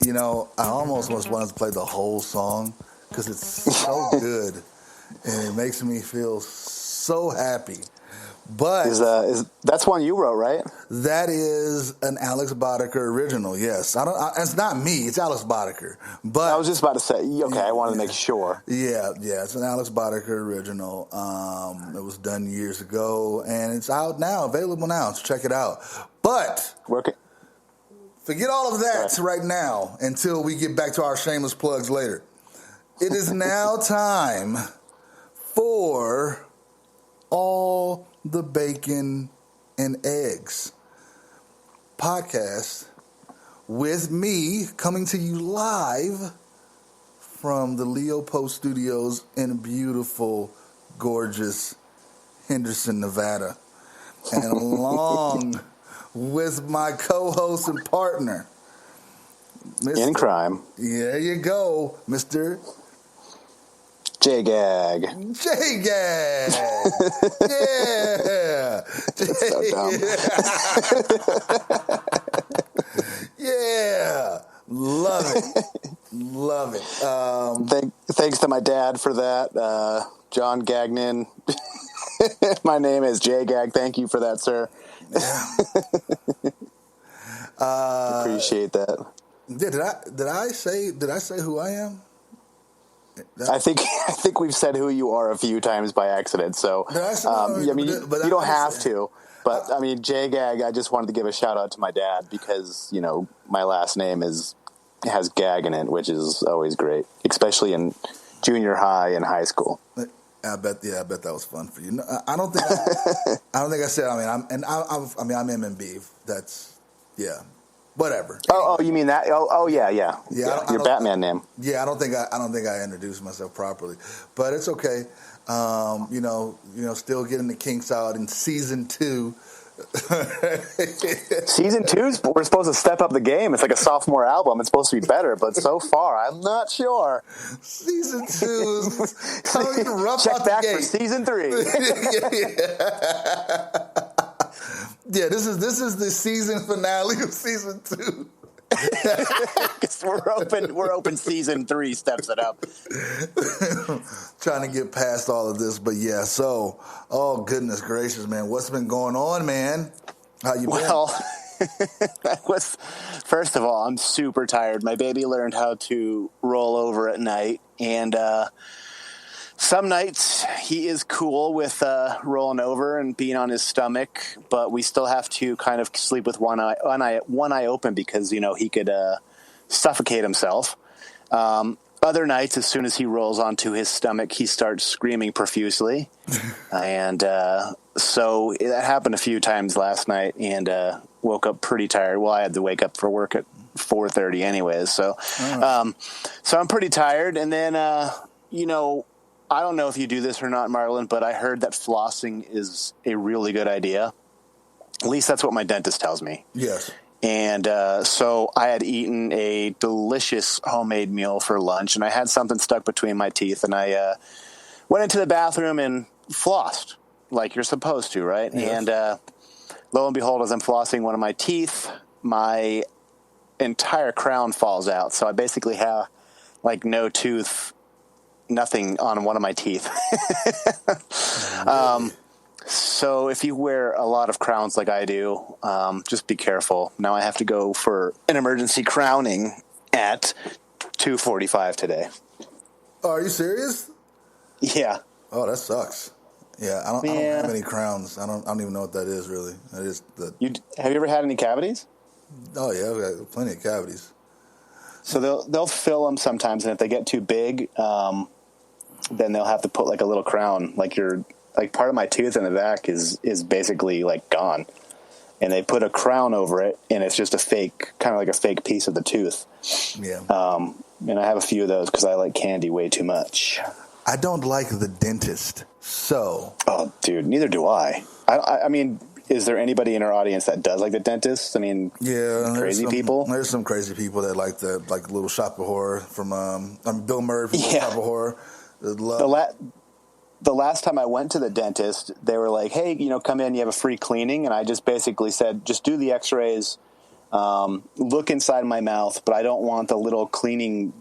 You know, I almost wanted to play the whole song because it's so good and it makes me feel so happy. But that's one you wrote, right? that is an Alex Boddicker original. Yes, it's not me. It's Alex Boddicker. But I was just about to say. Okay, I wanted to make sure. Yeah, it's an Alex Boddicker original. It was done years ago, and it's out now, available now. So check it out. But forget all of that right now until we get back to our shameless plugs later. It is now time for All the Bacon and Eggs podcast with me coming to you live from the Leo Post Studios in beautiful, gorgeous Henderson, Nevada. And along with my co-host and partner, in crime. There you go, Mr. JGAG. JGAG. Yeah. So dumb. Yeah. Love it. Thanks to my dad for that. John Gagnon. My name is JGAG. Thank you for that, sir. Appreciate that. Yeah, did I say who I am? I think we've said who you are a few times by accident. So you don't have to. But I mean, JGAG. I just wanted to give a shout out to my dad because my last name has gag in it, which is always great, especially in junior high and high school. I bet that was fun for you. No, I don't think I said. I'm MMB. That's whatever. Oh, you mean that? Oh, yeah. Your Batman name. Yeah, I don't think I introduced myself properly, but it's okay. Still getting the kinks out in season 2. Season 2, we're supposed to step up the game. It's like a sophomore album. It's supposed to be better, but so far, I'm not sure. Season 2 is coming rough Check out back the gate. for season 3. Yeah, this is the season finale of season 2. we're open. Season 3 steps it up. Trying to get past all of this, but yeah. So, oh goodness gracious, man, what's been going on, man? How you been? Well, first of all, I'm super tired. My baby learned how to roll over at night, and some nights he is cool with rolling over and being on his stomach, but we still have to kind of sleep with one eye open because he could suffocate himself. Other nights, as soon as he rolls onto his stomach, he starts screaming profusely, and so that happened a few times last night, and woke up pretty tired. Well, I had to wake up for work at 4:30 anyways, so so I'm pretty tired, and then I don't know if you do this or not, Marlon, but I heard that flossing is a really good idea. At least that's what my dentist tells me. Yes. And so I had eaten a delicious homemade meal for lunch, and I had something stuck between my teeth, and I went into the bathroom and flossed like you're supposed to, right? Yes. And lo and behold, as I'm flossing one of my teeth, my entire crown falls out. So I basically have like no tooth, nothing on one of my teeth. So if you wear a lot of crowns like I do, just be careful. Now I have to go for an emergency crowning at 2:45 today. Oh, are you serious? Yeah. Oh, that sucks. Yeah, I don't have any crowns. I don't even know what that is really. That is have you ever had any cavities? Oh yeah, I've got plenty of cavities. So they'll fill them sometimes, and if they get too big, then they'll have to put like a little crown. Like part of my tooth in the back is basically like gone. and they put a crown over it, and it's just a fake, kind of like a fake piece of the tooth. Yeah. And I have a few of those because I like candy way too much. I don't like the dentist, so. Oh, dude, neither do I. I mean, is there anybody in our audience that does like the dentist? I mean, yeah, crazy people. There's some crazy people that like the Little Shop of Horror from Bill Murray from Little Shop of Horror. The last time I went to the dentist, they were like, "Hey, come in. You have a free cleaning," and I just basically said, "Just do the X-rays, look inside my mouth, but I don't want the little cleaning,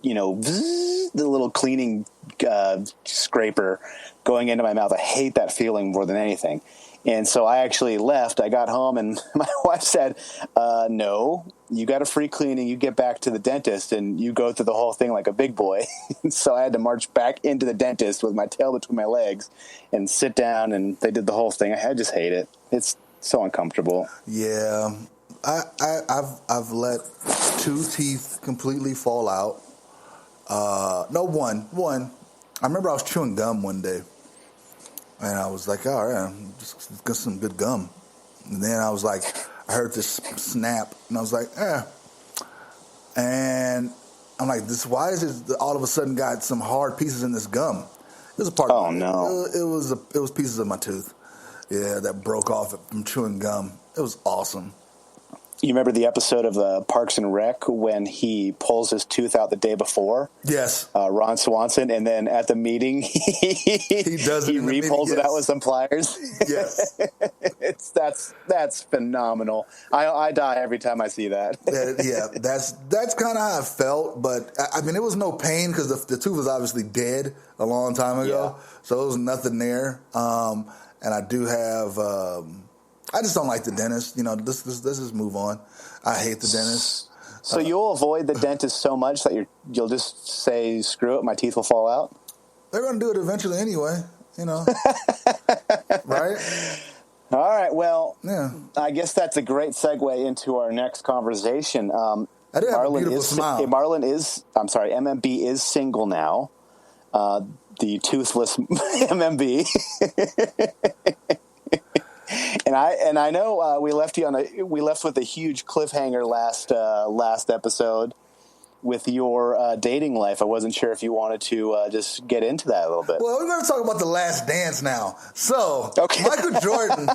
the little cleaning scraper going into my mouth. I hate that feeling more than anything." And so I actually left. I got home, and my wife said, no, you got a free cleaning. You get back to the dentist, and you go through the whole thing like a big boy. So I had to march back into the dentist with my tail between my legs and sit down, and they did the whole thing. I just hate it. It's so uncomfortable. Yeah. I've let 2 teeth completely fall out. No, one. I remember I was chewing gum one day. And I was like, all right, just get some good gum. And then I was like, I heard this snap, and I was like, And I'm like, why is it all of a sudden got some hard pieces in this gum? It was a part. Oh, no. It was pieces of my tooth. Yeah, that broke off from chewing gum. It was awesome. You remember the episode of Parks and Rec when he pulls his tooth out the day before? Yes. Ron Swanson, and then at the meeting, he does it. He re-pulls it out with some pliers. Yes. that's phenomenal. I die every time I see that. Yeah, that's kind of how I felt, but I mean, it was no pain because the tooth was obviously dead a long time ago, so there was nothing there. And I do have. I just don't like the dentist. Let's just move on. I hate the dentist. So you'll avoid the dentist so much that you'll just say, screw it, my teeth will fall out? They're going to do it eventually anyway, right? All right, well, yeah. I guess that's a great segue into our next conversation. I do have a beautiful smile. MMB is single now. The toothless MMB. And I know we left with a huge cliffhanger last episode with your dating life. I wasn't sure if you wanted to just get into that a little bit. Well, we're going to talk about The Last Dance now. So, okay. Michael Jordan.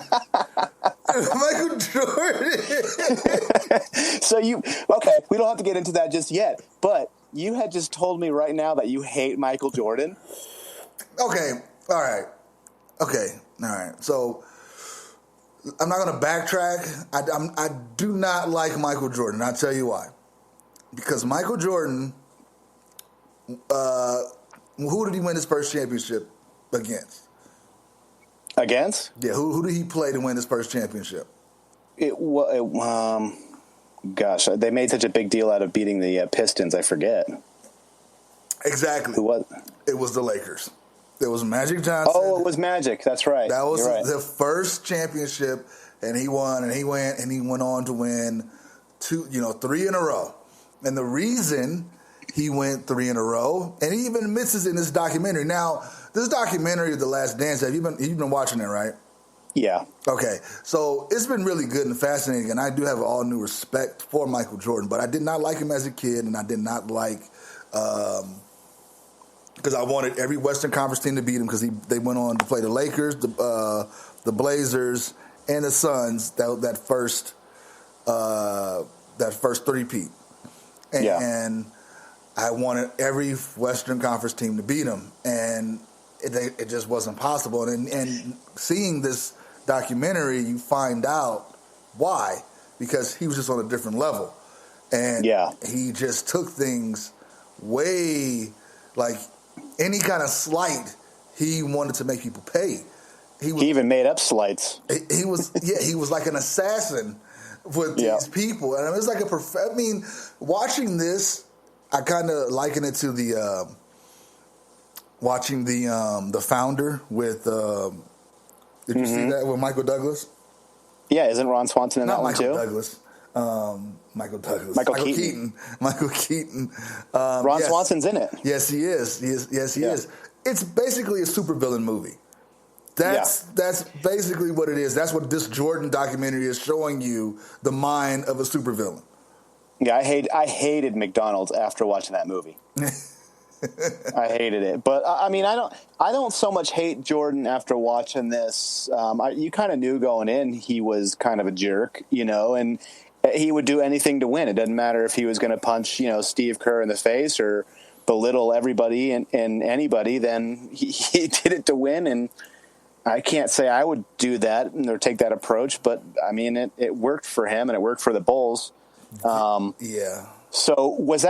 So we don't have to get into that just yet, but you had just told me right now that you hate Michael Jordan. Okay. All right. So, I'm not going to backtrack. I do not like Michael Jordan. I'll tell you why. Because Michael Jordan, who did he win his first championship against? Against? Yeah, who did he play to win his first championship? Gosh, they made such a big deal out of beating the Pistons, I forget. Exactly. Who was? It was the Lakers. It was Magic Johnson. Oh, it was Magic. That's right. That was the first championship, and he won, and he went on to win 3 in a row. And the reason he went 3 in a row, and he even admits this in this documentary. Now, this documentary, The Last Dance, you've been watching it, right? Yeah. Okay. So it's been really good and fascinating, and I do have all new respect for Michael Jordan, but I did not like him as a kid, and I did not like because I wanted every Western Conference team to beat him because they went on to play the Lakers, the Blazers, and the Suns that first three-peat. And I wanted every Western Conference team to beat him, and it just wasn't possible. And seeing this documentary, you find out why, because he was just on a different level, and he just took things way like. Any kind of slight, he wanted to make people pay. He even made up slights. He was like an assassin with these people, and it was like watching this, I kind of liken it to the watching the Founder with. Did you see that with Michael Douglas? Yeah, isn't Ron Swanson in that one too? Michael Douglas. Michael Keaton. Michael Keaton. Ron Swanson's in it. Yes, he is. He is. It's basically a supervillain movie. That's basically what it is. That's what this Jordan documentary is showing you, the mind of a supervillain. Yeah, I hated McDonald's after watching that movie. I hated it, but I mean, I don't so much hate Jordan after watching this. You kind of knew going in he was kind of a jerk, and he would do anything to win. It doesn't matter if he was going to punch, Steve Kerr in the face or belittle everybody and anybody. Then he did it to win, and I can't say I would do that or take that approach, but I mean, it worked for him and it worked for the Bulls. Yeah. So was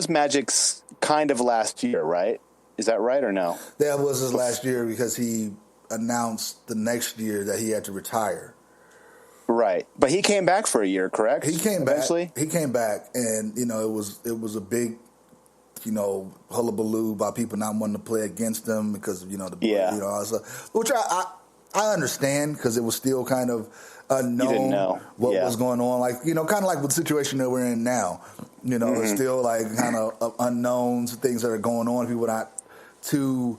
Magic's kind of last year, right? Is that right or no? That was his last year because he announced the next year that he had to retire. Right, but he came back for a year, correct? He came back. He came back, and it was a big, hullabaloo about people not wanting to play against him because all that stuff, which I understand because it was still kind of unknown what was going on. Like, kind of like with the situation that we're in now. It's still like kind of unknowns, things that are going on. People are not too,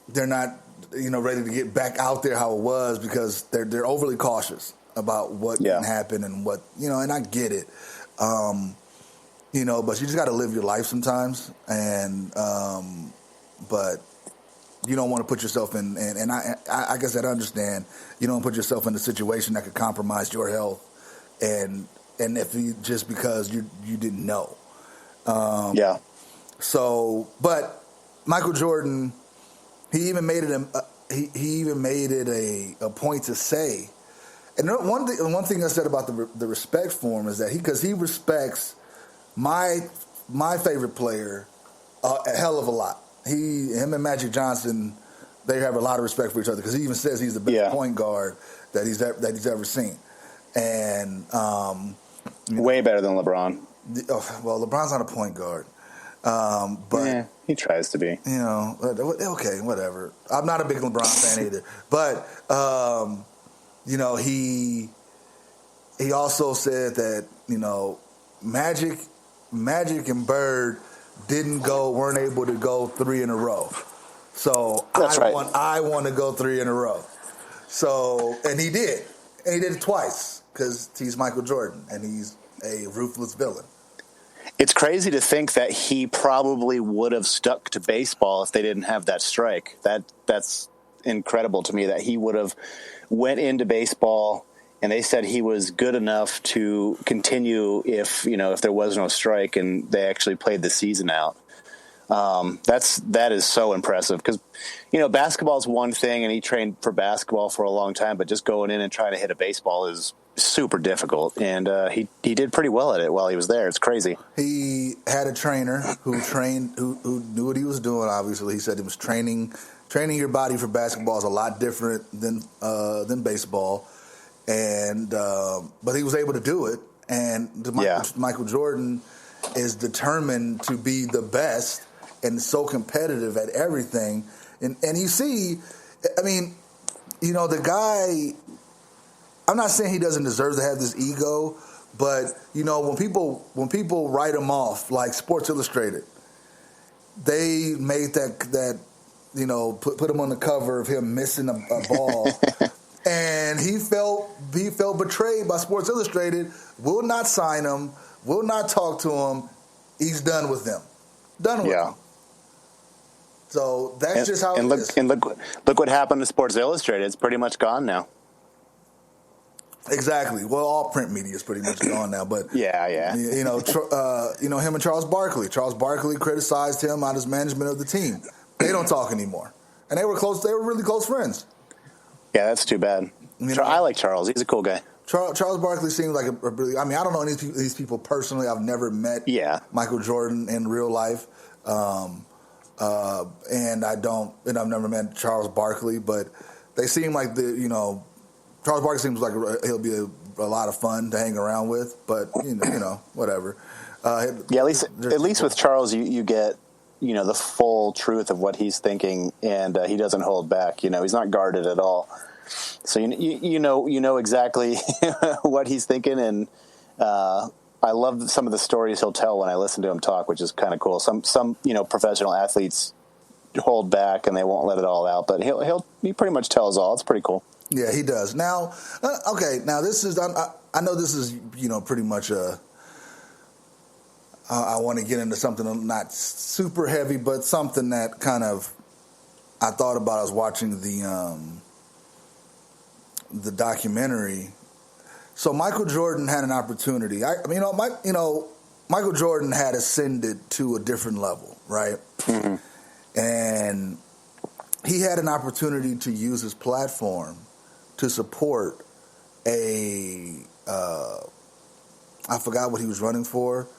they're not, ready to get back out there how it was because they're overly cautious about what can happen and what, and I get it. But you just got to live your life sometimes. And, but you don't want to put yourself in, and I guess I understand, you don't put yourself in a situation that could compromise your health and if you, just because you didn't know. So, but Michael Jordan, he even made it a point to say, and one thing I said about the respect for him is that because he respects my favorite player a hell of a lot. Him and Magic Johnson, they have a lot of respect for each other because he even says he's the best point guard that he's ever seen, and way better than LeBron. Well, LeBron's not a point guard, but he tries to be. Okay, whatever. I'm not a big LeBron fan either, but he also said that Magic and Bird weren't able to go 3 in a row. So I want to go 3 in a row. So, and he did. And he did it twice because he's Michael Jordan and he's a ruthless villain. It's crazy to think that he probably would have stuck to baseball if they didn't have that strike. That's incredible to me that he would have went into baseball and they said he was good enough to continue if there was no strike and they actually played the season out. That is so impressive because, basketball is one thing and he trained for basketball for a long time, but just going in and trying to hit a baseball is super difficult. And he did pretty well at it while he was there. It's crazy. He had a trainer who knew what he was doing. Obviously, he said he was training your body for basketball is a lot different than baseball. And but he was able to do it, and Michael Jordan is determined to be the best and so competitive at everything. And you see, I mean, the guy. I'm not saying he doesn't deserve to have this ego, but when people write him off, like Sports Illustrated, they made that put him on the cover of him missing a ball. And he felt betrayed by Sports Illustrated, will not sign him, will not talk to him. He's done with them. Done with them. So that's just how it is. And look what happened to Sports Illustrated. It's pretty much gone now. Exactly. Well, all print media is pretty much gone now. But yeah. Him and Charles Barkley. Charles Barkley criticized him on his management of the team. They don't talk anymore. And they were close. They were really close friends. Yeah, that's too bad. I like Charles. He's a cool guy. Charles Barklei seems like a really. I mean, I don't know any of these people personally. I've never met Michael Jordan in real life, and I've never met Charles Barkley. But they seem like Charles Barkley seems like he'll be a lot of fun to hang around with. But whatever. At least with Charles, you get the full truth of what he's thinking, and he doesn't hold back. He's not guarded at all. So you know exactly what he's thinking, and I love some of the stories he'll tell when I listen to him talk, which is kind of cool. Some professional athletes hold back and they won't let it all out. But he pretty much tells all. It's pretty cool. Yeah, he does. Now, okay. Now this is I know this is pretty much I want to get into something not super heavy, but something that kind of I thought about. I was watching the documentary. So Michael Jordan had an opportunity. Michael Jordan had ascended to a different level, right? Mm-hmm. And he had an opportunity to use his platform to support I forgot what he was running for.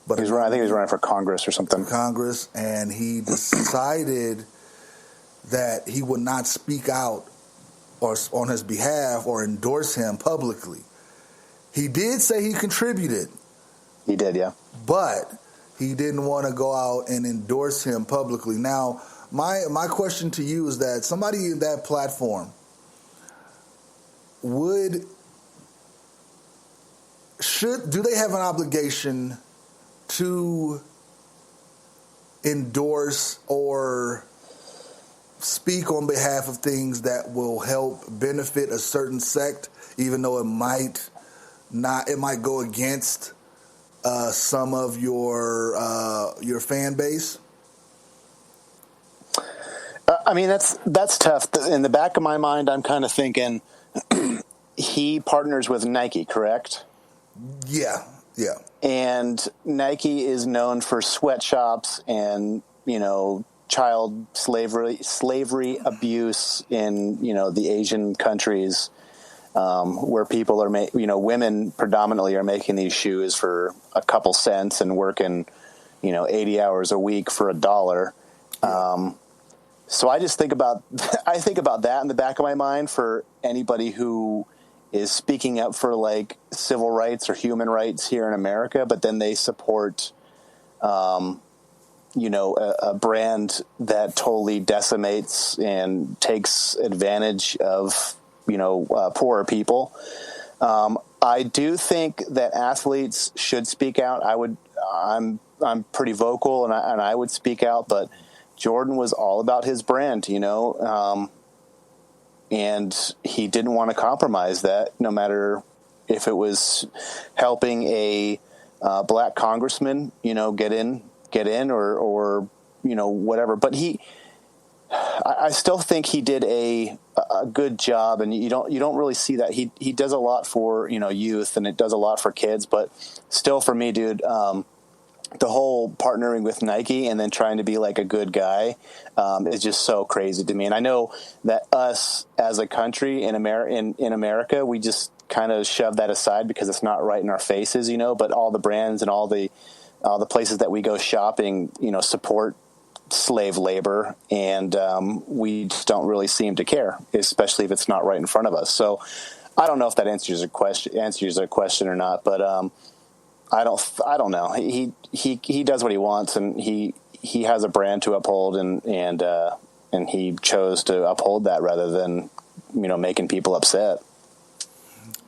But I think he was running for Congress or something. Congress, and he decided that he would not speak out or on his behalf or endorse him publicly. He did say he contributed. He did, yeah. But he didn't want to go out and endorse him publicly. Now, my question to you is that somebody in that platform do they have an obligation to endorse or speak on behalf of things that will help benefit a certain sect, even though it might go against some of your fan base? I mean, that's tough. In the back of my mind, I'm kind of thinking he partners with Nike, correct? Yeah. And Nike is known for sweatshops and, child slavery abuse in, the Asian countries, where people are women predominantly are making these shoes for a couple cents and working, 80 hours a week for $1. So I just think about that in the back of my mind for anybody who is speaking up for like civil rights or human rights here in America, but then they support, a brand that totally decimates and takes advantage of, poorer people. I do think that athletes should speak out. I'm pretty vocal and I would speak out, but Jordan was all about his brand, and he didn't want to compromise that, no matter if it was helping a black congressman, get in, or whatever. But I still think he did a good job, and you don't really see that. He does a lot for youth, and it does a lot for kids. But still, for me, dude. The whole partnering with Nike and then trying to be like a good guy is just so crazy to me. And I know that us as a country in America, we just kind of shove that aside because it's not right in our faces, but all the brands and all the places that we go shopping, support slave labor, and we just don't really seem to care, especially if it's not right in front of us. So I don't know if that answers a question or not, but I don't know. He does what he wants, and he has a brand to uphold, and he chose to uphold that rather than making people upset.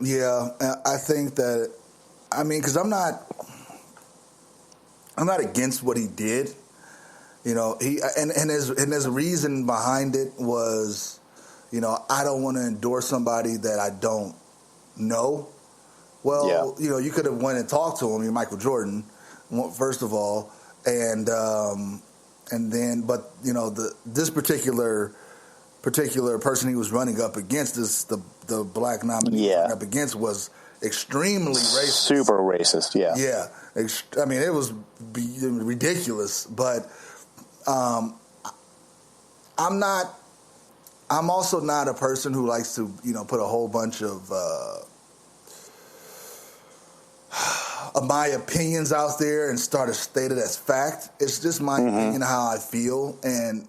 Yeah, I think that. I mean, because I'm not against what he did. His reason behind it was, I don't want to endorse somebody that I don't know. Well, yeah. You could have went and talked to him. You're Michael Jordan, first of all, and then, but this particular person he was running up against, the black nominee running up against, was extremely racist. Super racist, yeah. Yeah, I mean, it was ridiculous. But I'm also not a person who likes to put a whole bunch of my opinions out there and start to state it as fact. It's just my opinion, how I feel, and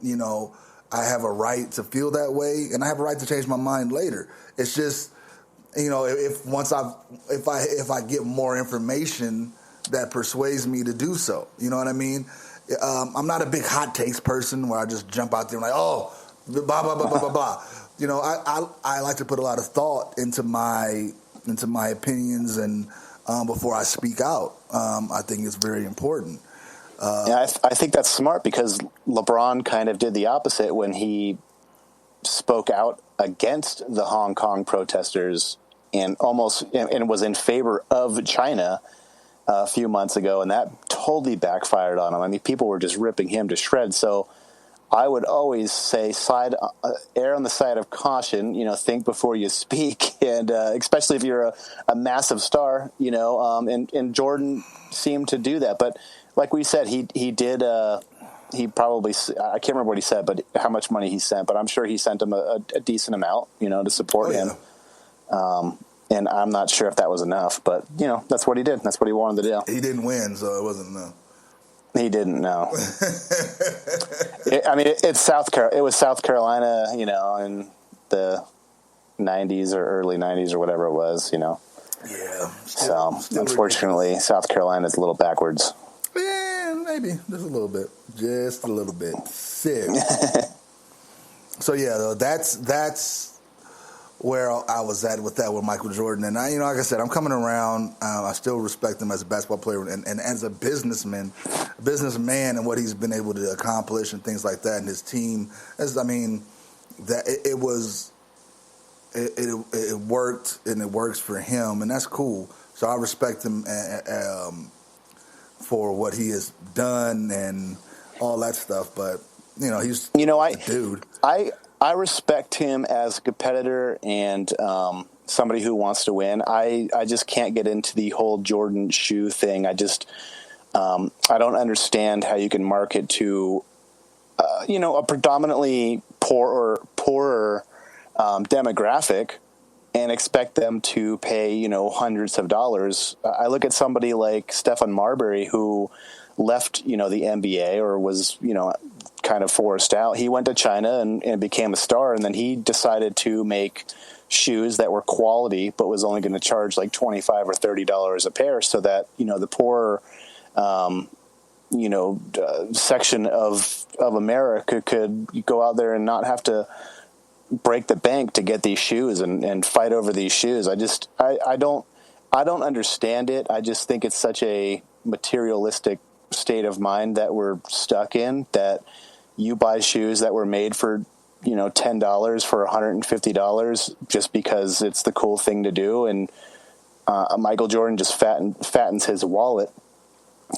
I have a right to feel that way, and I have a right to change my mind later. It's just if I get more information that persuades me to do so. You know what I mean? I'm not a big hot takes person where I just jump out there and like, oh, blah blah blah blah blah blah. I like to put a lot of thought into my opinions and. Before I speak out, I think it's very important. I think that's smart because LeBron kind of did the opposite when he spoke out against the Hong Kong protesters and was in favor of China a few months ago, and that totally backfired on him. I mean, people were just ripping him to shreds. So I would always say err on the side of caution, think before you speak, and especially if you're a massive star, and Jordan seemed to do that. But like we said, he did, he probably, I can't remember what he said, but how much money he sent, but I'm sure he sent him a decent amount, to support him. And I'm not sure if that was enough, but, that's what he did. That's what he wanted to do. He didn't win, so it wasn't enough. He didn't know. It's South Carolina. It was South Carolina, in the 90s or early 90s or whatever it was, Yeah. Still unfortunately, ridiculous. South Carolina is a little backwards. Yeah, maybe. Just a little bit. Just a little bit. Sick. So, yeah, that's where I was at with Michael Jordan. And, like I said, I'm coming around. I still respect him as a basketball player and as a businessman and what he's been able to accomplish and things like that. And his team, it worked and it works for him. And that's cool. So I respect him for what he has done and all that stuff. But, he's a dude. I respect him as a competitor and somebody who wants to win. I just can't get into the whole Jordan shoe thing. I don't understand how you can market to, a predominantly poorer demographic and expect them to pay, hundreds of dollars. I look at somebody like Stephen Marbury who left, the NBA or was, kind of forced out. He went to China and became a star, and then he decided to make shoes that were quality but was only going to charge like $25 or $30 a pair so that, the poorer section of America could go out there and not have to break the bank to get these shoes and fight over these shoes. I don't understand it. I just think it's such a materialistic state of mind that we're stuck in, that you buy shoes that were made for, $10 for $150 just because it's the cool thing to do. And Michael Jordan just fattens his wallet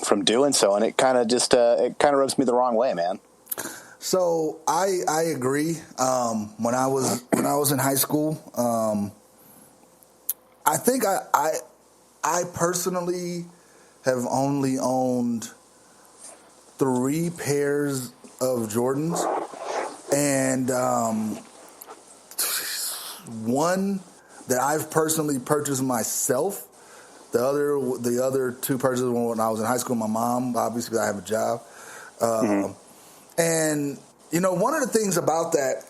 from doing so. And it kind of rubs me the wrong way, man. So I agree. When I was in high school, I think I personally have only owned 3 pairs of Jordans, and one that I've personally purchased myself. The other 2 purchases were when I was in high school. My mom, obviously, because I have a job. And one of the things about that,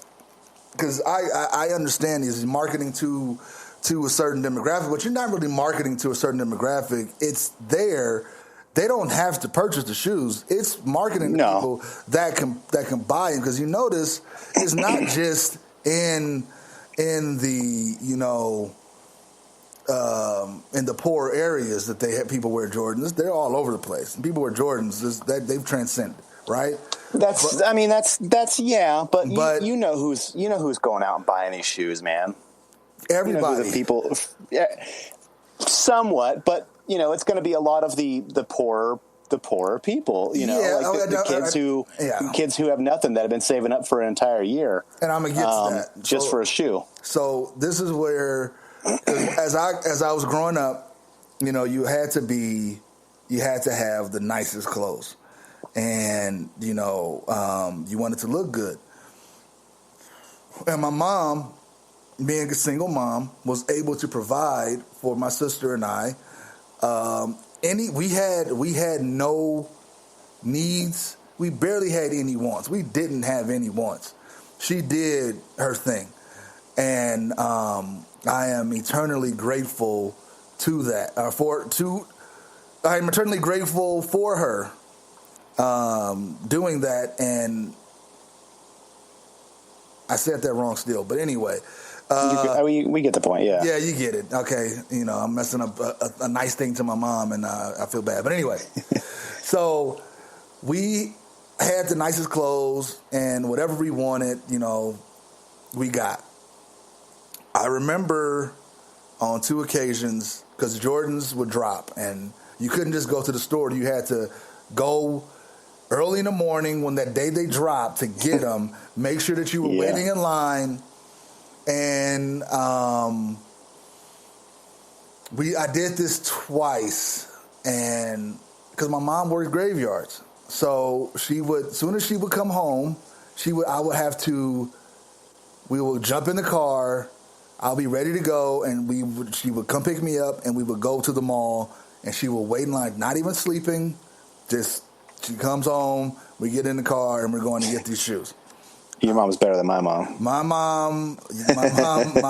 because I understand is marketing to a certain demographic, but you're not really marketing to a certain demographic. It's there. They don't have to purchase the shoes. It's marketing to people that can buy them, because you notice it's not just in the in the poor areas that they have people wear Jordans. They're all over the place. People wear Jordans. They've transcended, right? But you know who's going out and buying these shoes, man. Everybody, the people, somewhat, but it's going to be a lot of the poorer people. Kids who have nothing that have been saving up for an entire year, and I'm against that just for a shoe. So this is where, as I was growing up, you had to have the nicest clothes, and you wanted to look good. And my mom, being a single mom, was able to provide for my sister and I. We had no needs. We barely had any wants. We didn't have any wants. She did her thing, and I am eternally grateful to that. I'm eternally grateful for her doing that. And I said that wrong still, but anyway. We get the point, yeah. Yeah, you get it. Okay, I'm messing up a nice thing to my mom, and I feel bad. But anyway, so we had the nicest clothes and whatever we wanted, we got. I remember on 2 occasions, because Jordans would drop, and you couldn't just go to the store. You had to go early in the morning when that day they dropped to get them, make sure that you were waiting in line, and I did this twice, and because my mom worked graveyards, so as soon as she would come home, we would jump in the car, I'll be ready to go, and she would come pick me up, and we would go to the mall, and she would wait in line, not even sleeping, just she comes home, we get in the car, and we're going to get these shoes. Your mom's better than my mom. My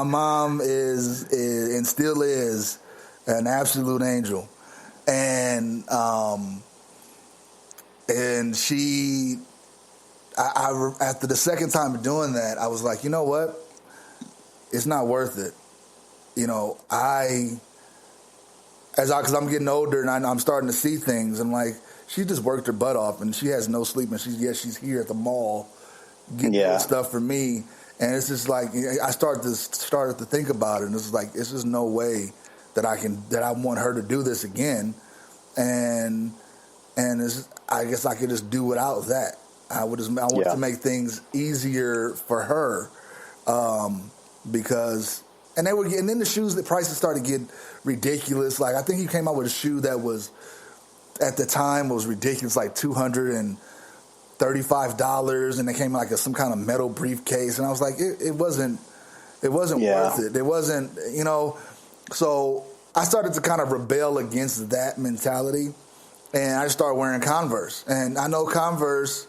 mom is and still is an absolute angel, and she, I after the second time of doing that, I was like, you know what? It's not worth it. Because I'm getting older and I'm starting to see things. I'm like, she just worked her butt off and she has no sleep, and she's here at the mall getting stuff for me. And it's just like, I started to think about it, and it's like, it's just no way that I want her to do this again. And I guess I could just do without that. I want to make things easier for her, because and then the shoes, the prices started to get ridiculous. Like, I think he came out with a shoe that was at the time was ridiculous, like $235, and they came in like some kind of metal briefcase, and I was like, it wasn't worth it. It wasn't, So I started to kind of rebel against that mentality, and I just started wearing Converse. And I know Converse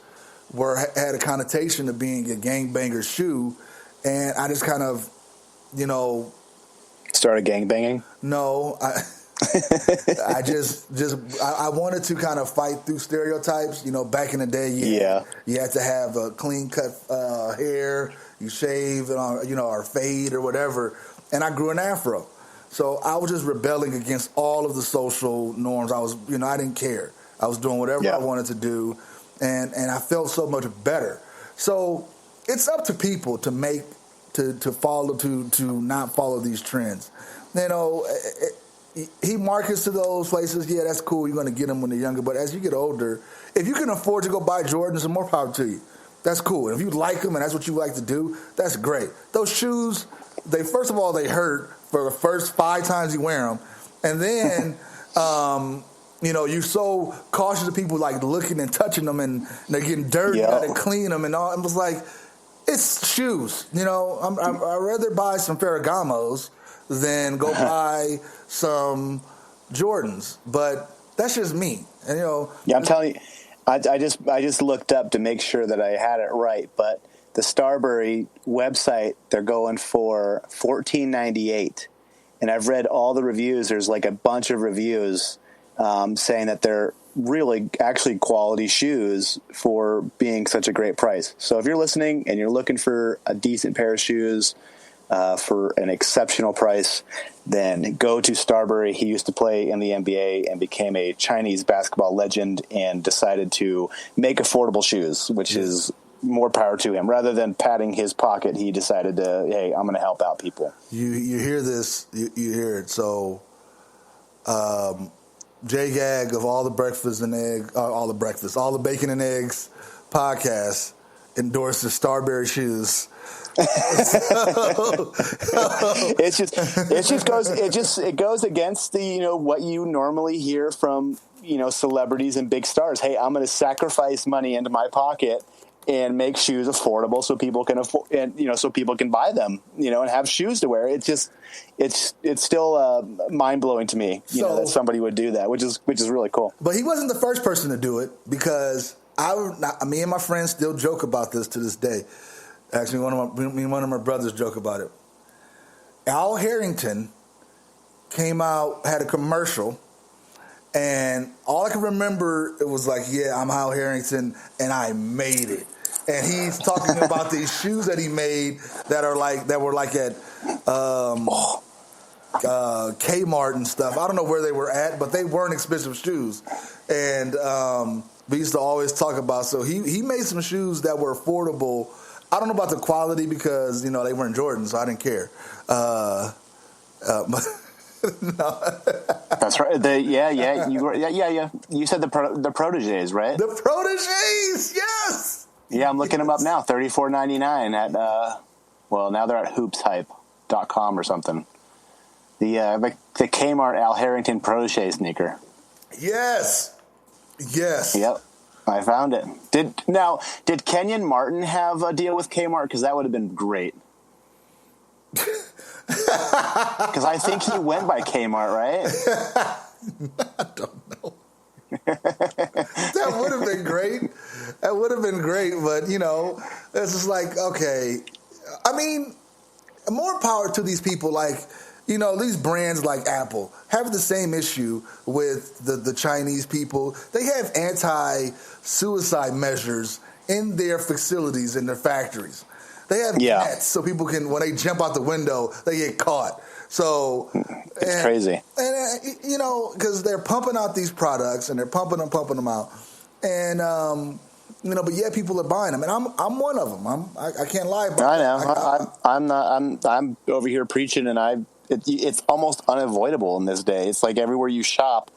had a connotation of being a gangbanger shoe, and I just kind of, started gangbanging. No, I wanted to kind of fight through stereotypes. Back in the day, you had to have a clean cut hair, you shave, or fade or whatever. And I grew an afro, so I was just rebelling against all of the social norms. I didn't care. I was doing whatever I wanted to do, and I felt so much better. So it's up to people to follow to not follow these trends. He markets to those places. Yeah, that's cool. You're going to get them when they're younger. But as you get older, if you can afford to go buy Jordans, more power to you. That's cool. And if you like them and that's what you like to do, that's great. Those shoes, first of all, they hurt for the first 5 times you wear them. And then, you're so cautious of people like looking and touching them, and they're getting dirty. You got to clean them and all. I'm just like, it's shoes. I'd rather buy some Ferragamos than go buy some Jordans. But that's just me. And I'm telling you, I just looked up to make sure that I had it right. But the Starbury website, they're going for $14.98, and I've read all the reviews. There's like a bunch of reviews saying that they're really actually quality shoes for being such a great price. So if you're listening and you're looking for a decent pair of shoes for an exceptional price, then go to Starbury. He used to play in the NBA and became a Chinese basketball legend and decided to make affordable shoes, which is more power to him. Rather than padding his pocket, he decided to, hey, I'm going to help out people. You hear this, you hear it. So JGAG of all the bacon and eggs podcasts endorses Starbury shoes. It goes against the what you normally hear from celebrities and big stars. Hey, I'm going to sacrifice money into my pocket and make shoes affordable so people can afford, and so people can buy them, and have shoes to wear. It's still mind blowing to me, that somebody would do that, which is really cool. But he wasn't the first person to do it, because me and my friends still joke about this to this day. Actually, one of my brothers joke about it. Al Harrington came out, had a commercial, and all I can remember, it was like, I'm Al Harrington, and I made it. And he's talking about these shoes that he made that were like at Kmart and stuff. I don't know where they were at, but they weren't expensive shoes. And we used to always talk about, so he made some shoes that were affordable. I don't know about the quality because, they weren't Jordans, so I didn't care. But no. That's right. You said the Proteges, right? The Proteges, yes. Yeah, I'm looking them up now. $34.99 at now they're at hoopshype.com or something. The Kmart Al Harrington Protege sneaker. Yes. Yep. I found it. Did Kenyon Martin have a deal with Kmart? Because that would have been great. Because I think he went by Kmart, right? I don't know. That would have been great. That would have been great, but it's just like, okay. I mean, more power to these people. Like, these brands like Apple have the same issue with the Chinese people. They have anti-suicide measures in their facilities, in their factories. They have nets so people can, when they jump out the window, they get caught. So it's crazy. And because they're pumping out these products and they're pumping them out, and but yet people are buying them, and I'm one of them. I can't lie about I know. I'm not. I'm over here preaching, and it's almost unavoidable in this day. It's like everywhere you shop,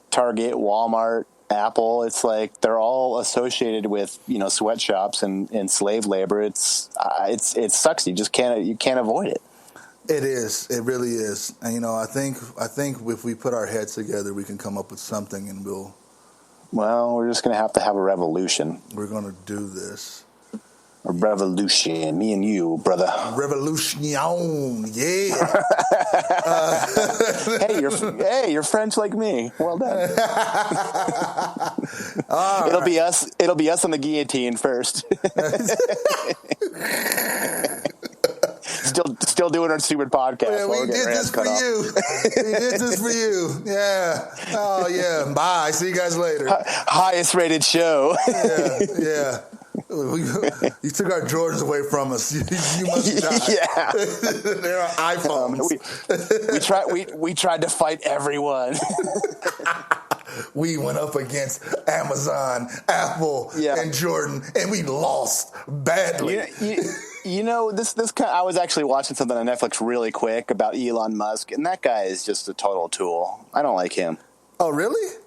Target, Walmart, Apple, it's like they're all associated with sweatshops and slave labor. It sucks. You can't avoid it. It is. It really is. And I think if we put our heads together, we can come up with something, and we're just going to have a revolution. We're going to do this. A revolution, me and you, brother. Revolution, yeah. You're French like me. Well done. It'll be us on the guillotine first. Still doing our stupid podcast. Yeah, we did this for you. We did this for you. Yeah. Oh yeah. Bye. See you guys later. Highest rated show. Yeah. You took our Jordans away from us. You must die. Yeah. They're our iPhones. We tried to fight everyone. We went up against Amazon, Apple, and Jordan, and we lost badly. This kind. I was actually watching something on Netflix really quick about Elon Musk, and that guy is just a total tool. I don't like him. Oh, really?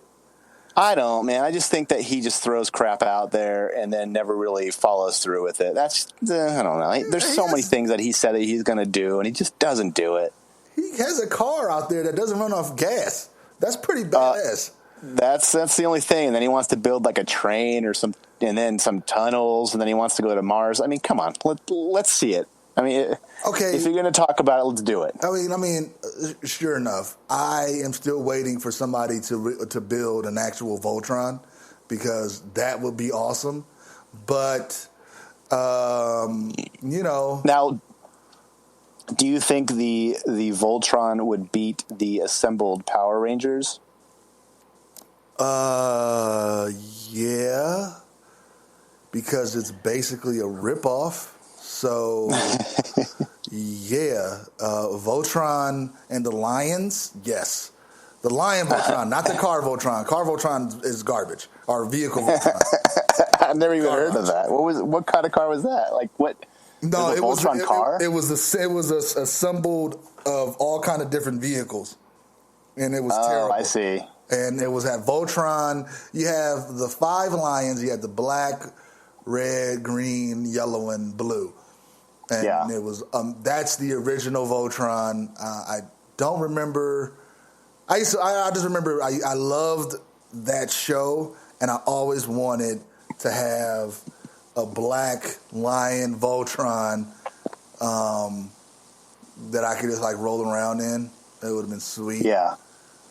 I don't, man. I just think that he just throws crap out there and then never really follows through with it. That's, I don't know. There's so many things that he said that he's going to do, and he just doesn't do it. He has a car out there that doesn't run off gas. That's pretty badass. That's the only thing. And then he wants to build like a train and then some tunnels, and then he wants to go to Mars. I mean, come on. Let's see it. I mean, okay. If you're going to talk about it, let's do it. I mean, sure enough, I am still waiting for somebody to build an actual Voltron, because that would be awesome. But, Now, do you think the Voltron would beat the assembled Power Rangers? Yeah, because it's basically a ripoff. So, Voltron and the Lions, yes. The Lion Voltron, not the car Voltron. Car Voltron is garbage. Or vehicle Voltron. I've never even heard of that. What kind of car was that? Like what? No, it was a Voltron car. It was assembled of all kind of different vehicles, and it was terrible. I see. And it was at Voltron. You have the 5 lions. You had the black, red, green, yellow, and blue. And it was that's the original Voltron. I don't remember. I just remember I loved that show, and I always wanted to have a black lion Voltron that I could just like roll around in. It would have been sweet. Yeah.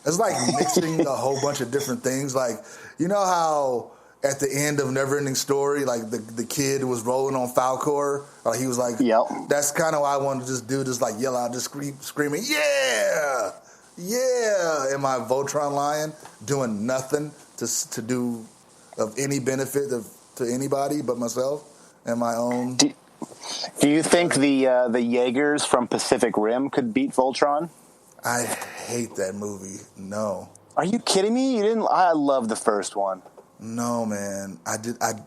It's like mixing a whole bunch of different things. Like, you know how at the end of Neverending Story, like the kid was rolling on Falcor? He was like, yep. That's kind of what I wanted to just do, just like yell out, just screaming, yeah! Yeah! In my Voltron Lion, doing nothing to do of any benefit to anybody but myself and my own. Do you think the Jaegers from Pacific Rim could beat Voltron? I hate that movie. No. Are you kidding me? You didn't? I love the first one. No, man.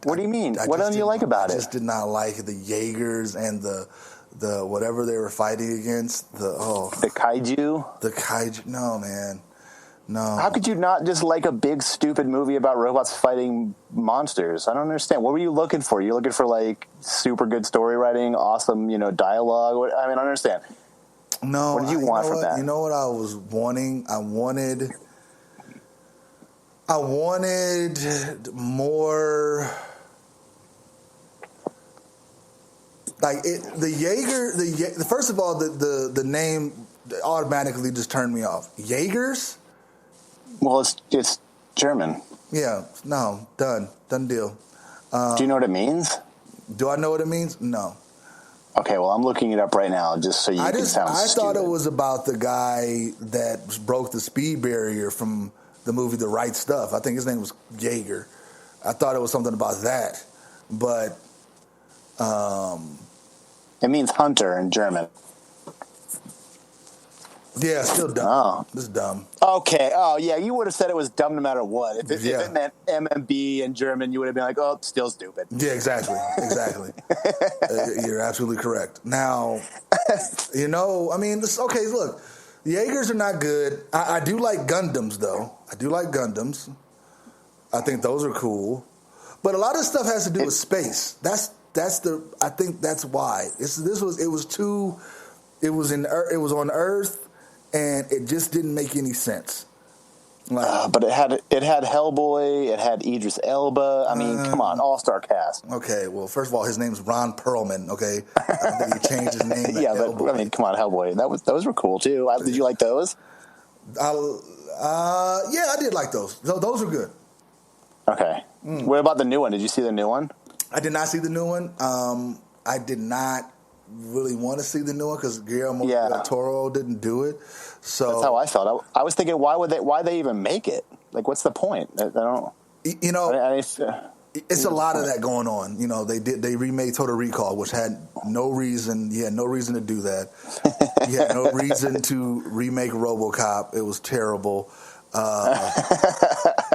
What do you mean? What don't you like about it? I just did not like the Jaegers and the whatever they were fighting against. The kaiju. The kaiju. No, man. No. How could you not just like a big stupid movie about robots fighting monsters? I don't understand. What were you looking for? You're looking for like super good story writing, awesome, dialogue. I don't understand. No. What did you want from that? You know what I was wanting? I wanted more. Like the Jaeger. First of all, the name automatically just turned me off. Jaegers. Well, it's German. Yeah, no, done deal. Do you know what it means? Do I know what it means? No. Okay, well, I'm looking it up right now just so you can sound I stupid. thought it was about the guy that broke the speed barrier from the movie The Right Stuff. I think his name was Jaeger. I thought it was something about that, but it means hunter in German. Yeah, still dumb. Oh. This is dumb. Okay. Oh, yeah. You would have said it was dumb no matter what. If it meant MMB in German, you would have been like, oh, still stupid. Yeah, exactly. You're absolutely correct. Now, okay, look, the Jaegers are not good. I do like Gundams, though. I do like Gundams. I think those are cool. But a lot of stuff has to do with space. I think that's why. It was on Earth. And it just didn't make any sense. But it had Hellboy, it had Idris Elba. I mean, come on, all-star cast. Okay, well, first of all, his name's Ron Perlman. Okay, I don't think he changed his name. Yeah, but Hellboy. I mean, come on, Hellboy. Those were cool too. Did you like those? Yeah, I did like those. Those were good. Okay. What about the new one? Did you see the new one? I did not see the new one. I did not really want to see the new one because Guillermo del Toro didn't do it. So that's how I felt. I was thinking, why they even make it? Like, what's the point? I don't. It's a lot of that going on. They remade Total Recall, which had no reason. You had no reason to do that. You had no reason to remake RoboCop. It was terrible.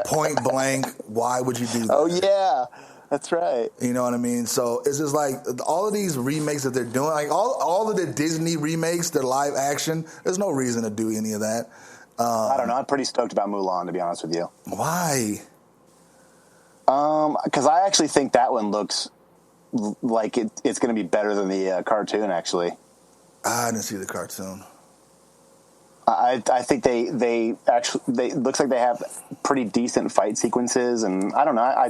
Point blank. Why would you do that? Oh yeah. That's right. You know what I mean? So it's just like all of these remakes that they're doing, like all of the Disney remakes, they're live action. There's no reason to do any of that. I don't know. I'm pretty stoked about Mulan, to be honest with you. Why? Because I actually think that one looks like it's going to be better than the cartoon, actually. I didn't see the cartoon. I think they looks like they have pretty decent fight sequences, and I don't know.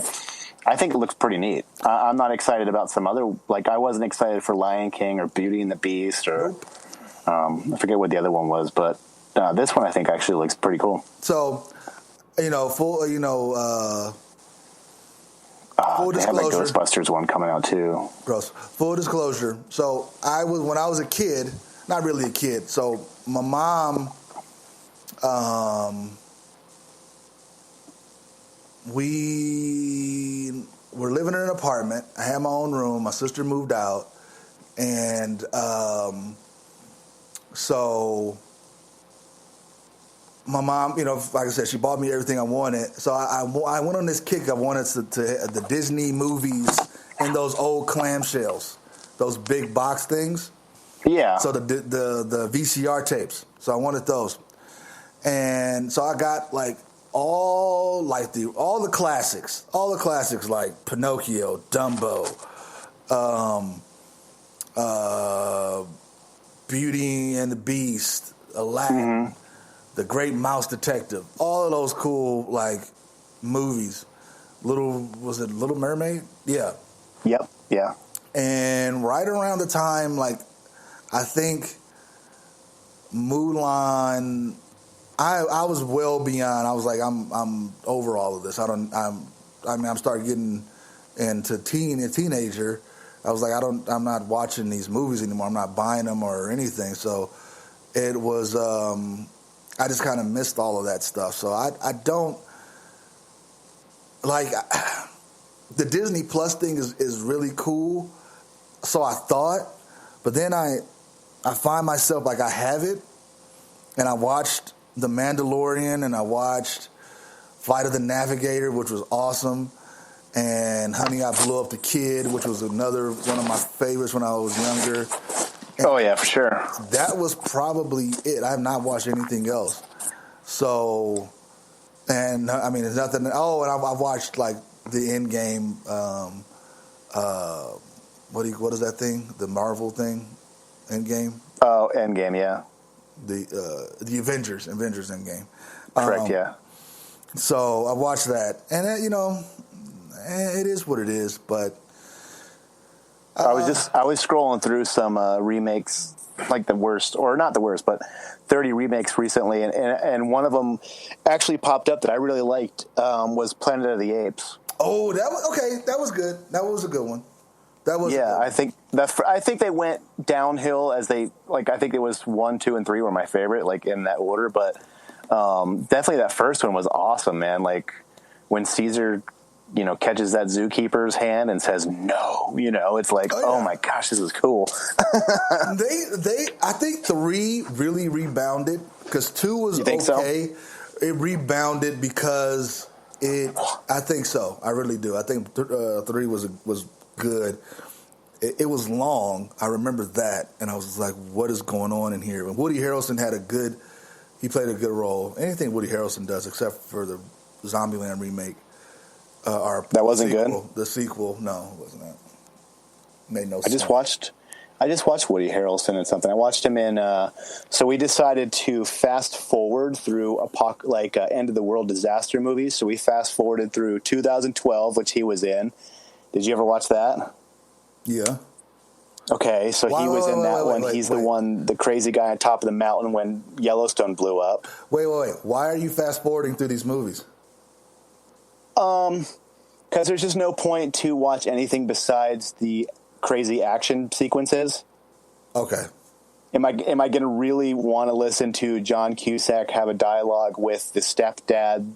I think it looks pretty neat. I'm not excited about some other, I wasn't excited for Lion King or Beauty and the Beast or I forget what the other one was, but this one I think actually looks pretty cool. So, full disclosure. They have a Ghostbusters one coming out too. Gross. Full disclosure. So when I was a kid, not really a kid. So my mom, we were living in an apartment. I had my own room. My sister moved out. And so my mom, like I said, she bought me everything I wanted. So I went on this kick. I wanted to the Disney movies in those old clamshells, those big box things. Yeah. So the VCR tapes. So I wanted those. And so I got all the classics like Pinocchio, Dumbo, Beauty and the Beast, Aladdin, The Great Mouse Detective, all of those cool movies. Little Mermaid? Yeah. Yep. Yeah. And right around the time I think Mulan, I was well beyond. I was like, I'm over all of this. I'm starting getting into a teenager. I was like, I'm not watching these movies anymore. I'm not buying them or anything. So it was, I just kind of missed all of that stuff. So I don't the Disney Plus thing is really cool. So I thought, but then I find myself I have it. and I watched The Mandalorian, and I watched Flight of the Navigator, which was awesome, and Honey, I Blew Up the Kid, which was another one of my favorites when I was younger. And oh, yeah, for sure. That was probably it. I have not watched anything else. So, and I mean, there's nothing. Oh, and I've watched like the Endgame. What is that thing? The Marvel thing, Endgame. Oh, Endgame, yeah. The Avengers Endgame. Correct, yeah. So I watched that, and it is what it is. But I was scrolling through some remakes, like the worst, or not the worst, but 30 remakes recently, and one of them actually popped up that I really liked was Planet of the Apes. Oh, that was okay. That was good. That was a good one. That was I think they went downhill as they like. I think it was 1, 2, and 3 were my favorite, like in that order. But definitely that first one was awesome, man. Like when Caesar, catches that zookeeper's hand and says no. It's like, oh my gosh, this is cool. I think 3 really rebounded because 2 was okay. So? It rebounded because I think so. I really do. I think 3 was good. It was long. I remember that, and I was like, "What is going on in here?" And Woody Harrelson he played a good role. Anything Woody Harrelson does, except for the Zombieland remake, that wasn't sequel, good. The sequel, no, it wasn't that. Made no sense. I just watched Woody Harrelson in something. I watched him in. So we decided to fast forward through end of the world disaster movies. So we fast forwarded through 2012, which he was in. Did you ever watch that? Yeah. Okay, so he was in that one. He's the one, the crazy guy on top of the mountain when Yellowstone blew up. Wait. Why are you fast forwarding through these movies? Because there's just no point to watch anything besides the crazy action sequences. Okay. Am I going to really want to listen to John Cusack have a dialogue with the stepdad,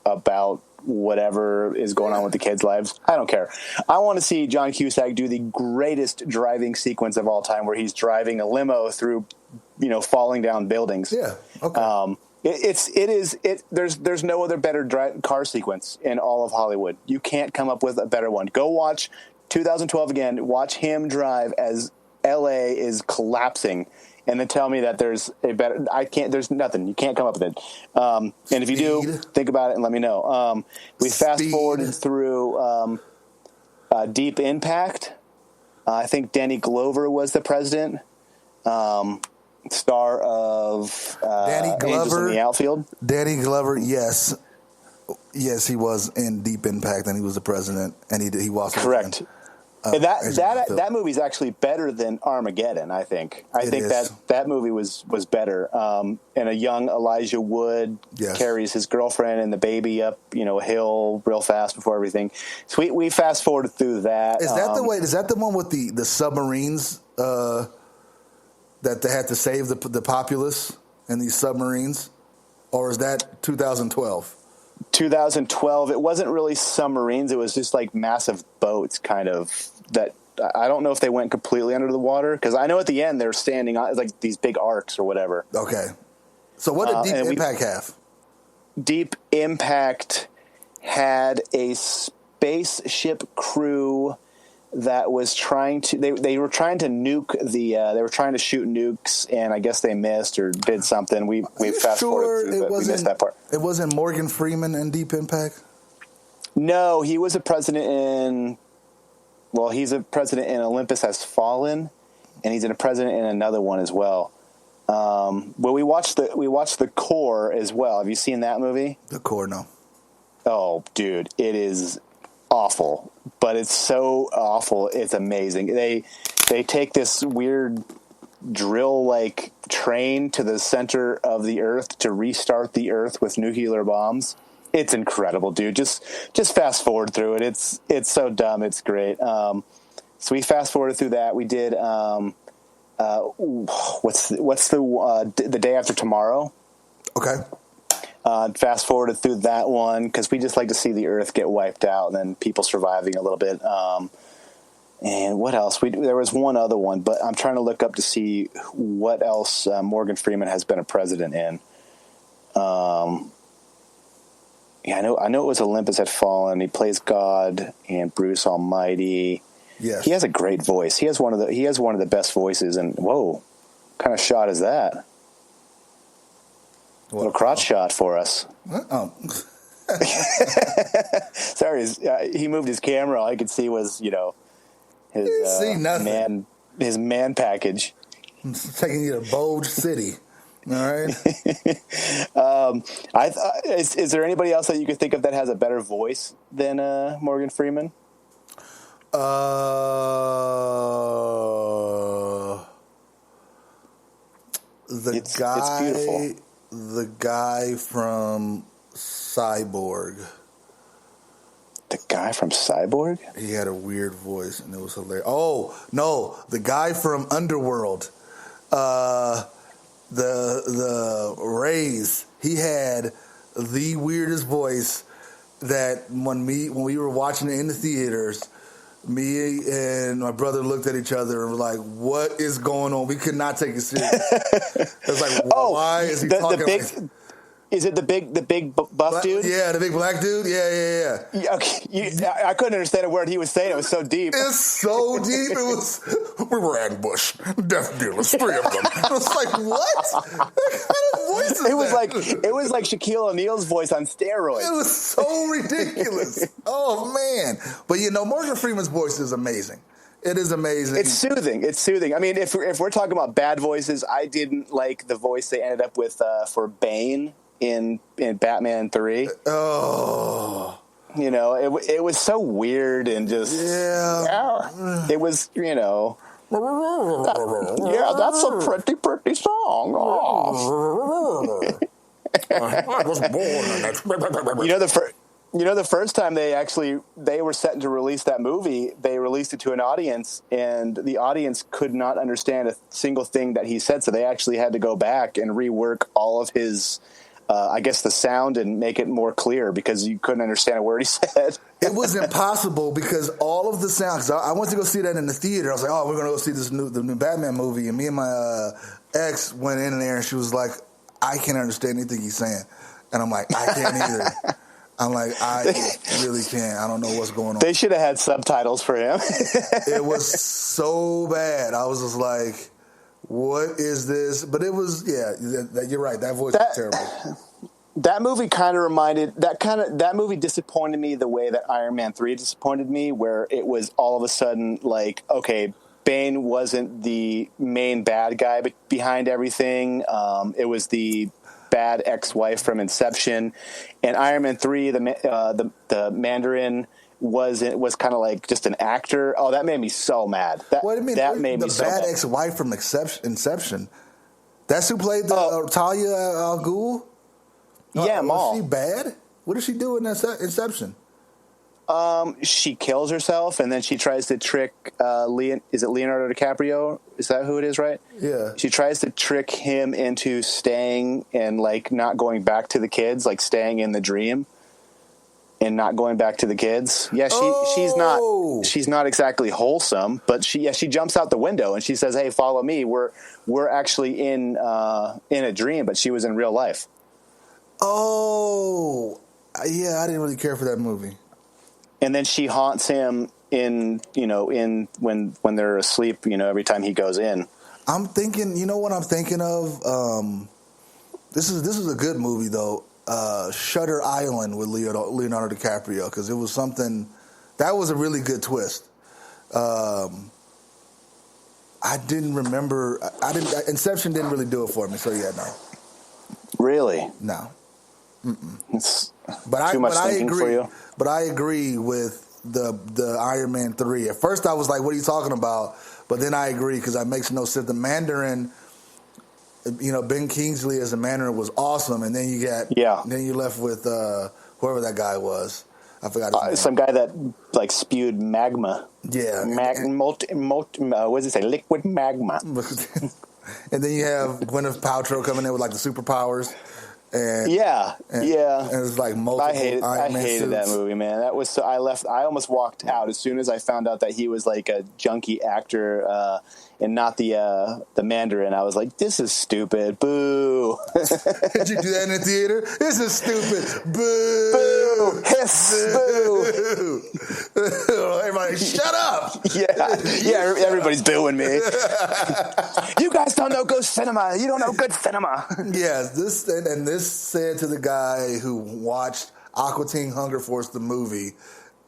about whatever is going on with the kids' lives? I don't care. I want to see John Cusack do the greatest driving sequence of all time, where he's driving a limo through, falling down buildings. Yeah. Okay. There's no other better car sequence in all of Hollywood. You can't come up with a better one. Go watch 2012 again. Watch him drive as LA is collapsing, and then tell me that there's a better. I can't. There's nothing. You can't come up with it. And if you do, think about it and let me know. We fast forwarded through Deep Impact. I think Danny Glover was the president. Star of Danny Glover, Angels in the Outfield. Danny Glover, yes, he was in Deep Impact, and he was the president, and he was correct. And that movie's actually better than Armageddon. I think that movie was better. And a young Elijah Wood carries his girlfriend and the baby up a hill real fast before everything. So we fast forwarded through that. Is that the way? Is that the one with the submarines that they had to save the populace in these submarines, or is that 2012? 2012. It wasn't really submarines. It was just like massive boats, kind of. That I don't know if they went completely under the water, because I know at the end they're standing on like these big arcs or whatever. Okay. So what did Deep Impact have? Deep Impact had a spaceship crew that was trying to. They were trying to nuke they were trying to shoot nukes, and I guess they missed or did something. We fast forwarded through, but we missed that part. It wasn't Morgan Freeman in Deep Impact? No, he was a president in. Well, he's a president in Olympus Has Fallen, and he's a president in another one as well. Well, we watched the Core as well. Have you seen that movie? The Core, no. Oh, dude, it is awful, but it's so awful. It's amazing. They take this weird drill-like train to the center of the Earth to restart the Earth with nuclear bombs. It's incredible, dude. Just fast forward through it. It's so dumb. It's great. So we fast forwarded through that. We did what's the Day After Tomorrow? Okay. Fast forwarded through that one because we just like to see the Earth get wiped out and then people surviving a little bit. And what else? There was one other one, but I'm trying to look up to see what else Morgan Freeman has been a president in. Yeah, I know it was Olympus Had Fallen. He plays God and Bruce Almighty. Yes. He has a great voice. He has one of the best voices. And whoa, what kind of shot is that? What? Little crotch shot for us. Oh. Sorry, he moved his camera. All I could see was, his man package. I'm taking you to Bulge City. All right. Is there anybody else that you could think of that has a better voice than Morgan Freeman? It's beautiful. The guy from Cyborg. The guy from Cyborg? He had a weird voice, and it was hilarious. Oh no, the guy from Underworld. The Rays, he had the weirdest voice that when we were watching it in the theaters, me and my brother looked at each other and were like, what is going on? We could not take it serious. It was like, why is he talking like... Is it the big buff dude? Yeah, the big black dude. Yeah. Okay, I couldn't understand a word he was saying. It was so deep. It's so deep. We were ambushed. Death dealers, 3 of them. I was like, what? What kind of voice is that? It was like Shaquille O'Neal's voice on steroids. It was so ridiculous. Oh man! But Morgan Freeman's voice is amazing. It is amazing. It's soothing. I mean, if we're talking about bad voices, I didn't like the voice they ended up with for Bane in Batman 3. Oh. It was so weird and just... Yeah. It was, yeah, that's a pretty song. Oh. I was born in that... the first time they were set to release that movie, they released it to an audience, and the audience could not understand a single thing that he said, so they actually had to go back and rework all of his... I guess the sound and make it more clear because you couldn't understand a word he said. It was impossible because all of the sounds. I went to go see that in the theater. I was like, "Oh, we're gonna go see the new Batman movie." And me and my ex went in there, and she was like, "I can't understand anything he's saying," and I'm like, "I can't either." I'm like, I really can't. I don't know what's going on. They should have had subtitles for him. It was so bad. I was just like, what is this? But it was, you're right. That voice was terrible. That movie kind of that movie disappointed me the way that Iron Man 3 disappointed me, where it was all of a sudden like, okay, Bane wasn't the main bad guy behind everything. It was the bad ex-wife from Inception, and Iron Man 3, the Mandarin was kind of like just an actor. Oh, that made me so mad. What do you mean? That made me so mad. The bad ex-wife from Inception. That's who played the Talia al Ghul? Yeah, Maul. Was she bad? What did she do in Inception? She kills herself, and then she tries to trick is it Leonardo DiCaprio? Is that who it is, right? Yeah. She tries to trick him into staying and like not going back to the kids, like staying in the dream and not going back to the kids. Yeah, she's not exactly wholesome, but she jumps out the window and she says, "Hey, follow me. We're actually in a dream," but she was in real life. Oh, yeah, I didn't really care for that movie. And then she haunts him in when they're asleep, every time he goes in. I'm thinking, what I'm thinking of? This is a good movie though. Shutter Island with Leonardo DiCaprio, because it was something that was a really good twist. I didn't remember. Inception didn't really do it for me. So yeah, no. Really? No. It's too much thinking for you. But I agree with the Iron Man 3. At first, I was like, "What are you talking about?" But then I agree because that makes no sense. The Mandarin. Ben Kingsley as a Mandarin was awesome, and then then you left with whoever that guy was. I forgot his name. Some guy that like spewed magma. Yeah, what does it say? Liquid magma. And then you have Gwyneth Paltrow coming in with like the superpowers, And yeah. And it was like multiple. I hated that movie, man. That was so. I almost walked out as soon as I found out that he was like a junkie actor and not the Mandarin. I was like, this is stupid. Boo. Did you do that in the theater? This is stupid. Boo. Boo. Hiss. Boo. Everybody, shut up. Yeah. Everybody's booing me. You guys don't know good cinema. You don't know good cinema. Yes, this said to the guy who watched Aqua Teen Hunger Force the movie,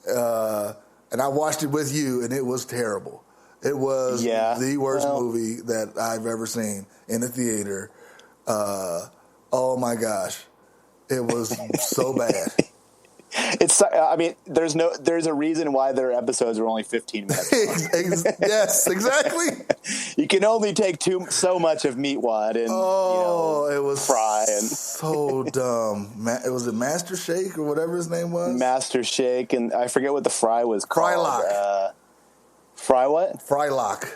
and I watched it with you, and it was terrible. It was the worst movie that I've ever seen in a theater. Oh my gosh, it was so bad. It's. I mean, there's a reason why their episodes are only 15 minutes. Yes, exactly. You can only take so much of Meatwad and it was Fry and so dumb. Was it Master Shake or whatever his name was? Master Shake, and I forget what the Fry was called. Frylock. Fry what? Frylock.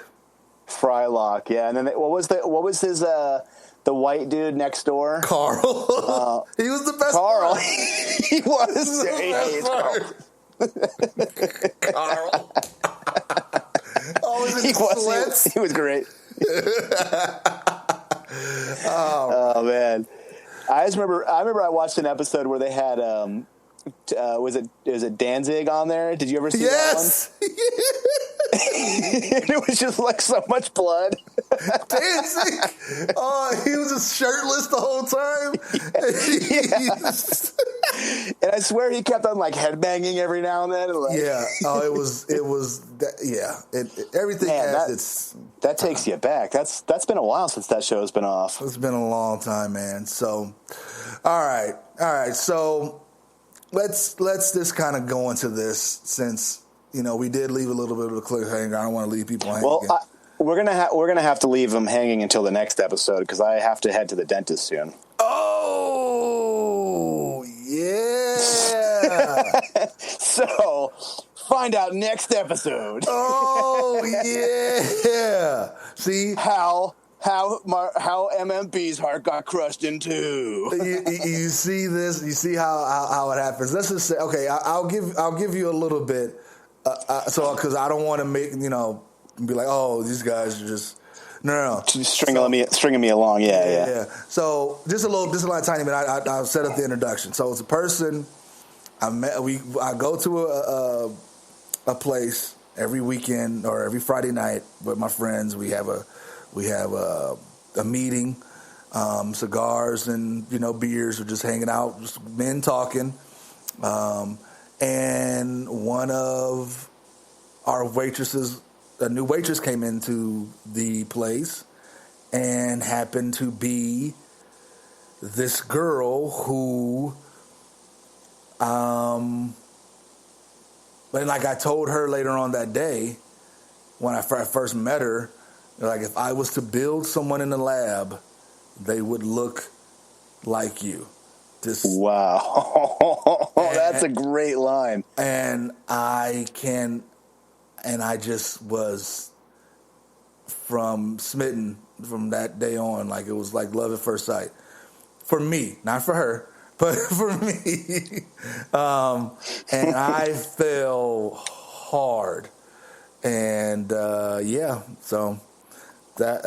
Frylock. Yeah, and then what was his the white dude next door? Carl. He was the best Carl. part. He was. Carl. Always in sweats. He was great. Oh man. I remember I watched an episode where they had was it Danzig on there? Did you ever see that one? It was just like so much blood. Danzig. Oh, he was just shirtless the whole time. And I swear he kept on like headbanging every now and then. Like, it was everything has its. That takes you back. That's been a while since that show's been off. It's been a long time, man. So, all right. So let's just kind of go into this since we did leave a little bit of a cliffhanger. I don't want to leave people hanging. Well, we're gonna have to leave them hanging until the next episode because I have to head to the dentist soon. Oh yeah. So find out next episode. Oh yeah. See how MMB's heart got crushed in two. You see this? You see how it happens? Let's just say, okay, I'll give you a little bit. So because I don't want to make be like, oh, these guys are just no. Just stringing me along. Yeah. So just a tiny bit. I'll set up the introduction. So it's a person I go to a place every weekend or every Friday night with my friends. We have a meeting, cigars and beers. We're just hanging out, just men talking. And one of our waitresses, a new waitress, came into the place and happened to be this girl who, and like I told her later on that day when I first met her, like if I was to build someone in the lab, they would look like you. Wow. That's a great line. And I just was smitten from that day on. Like it was like love at first sight. For me, not for her, but for me. And I fell hard. And so that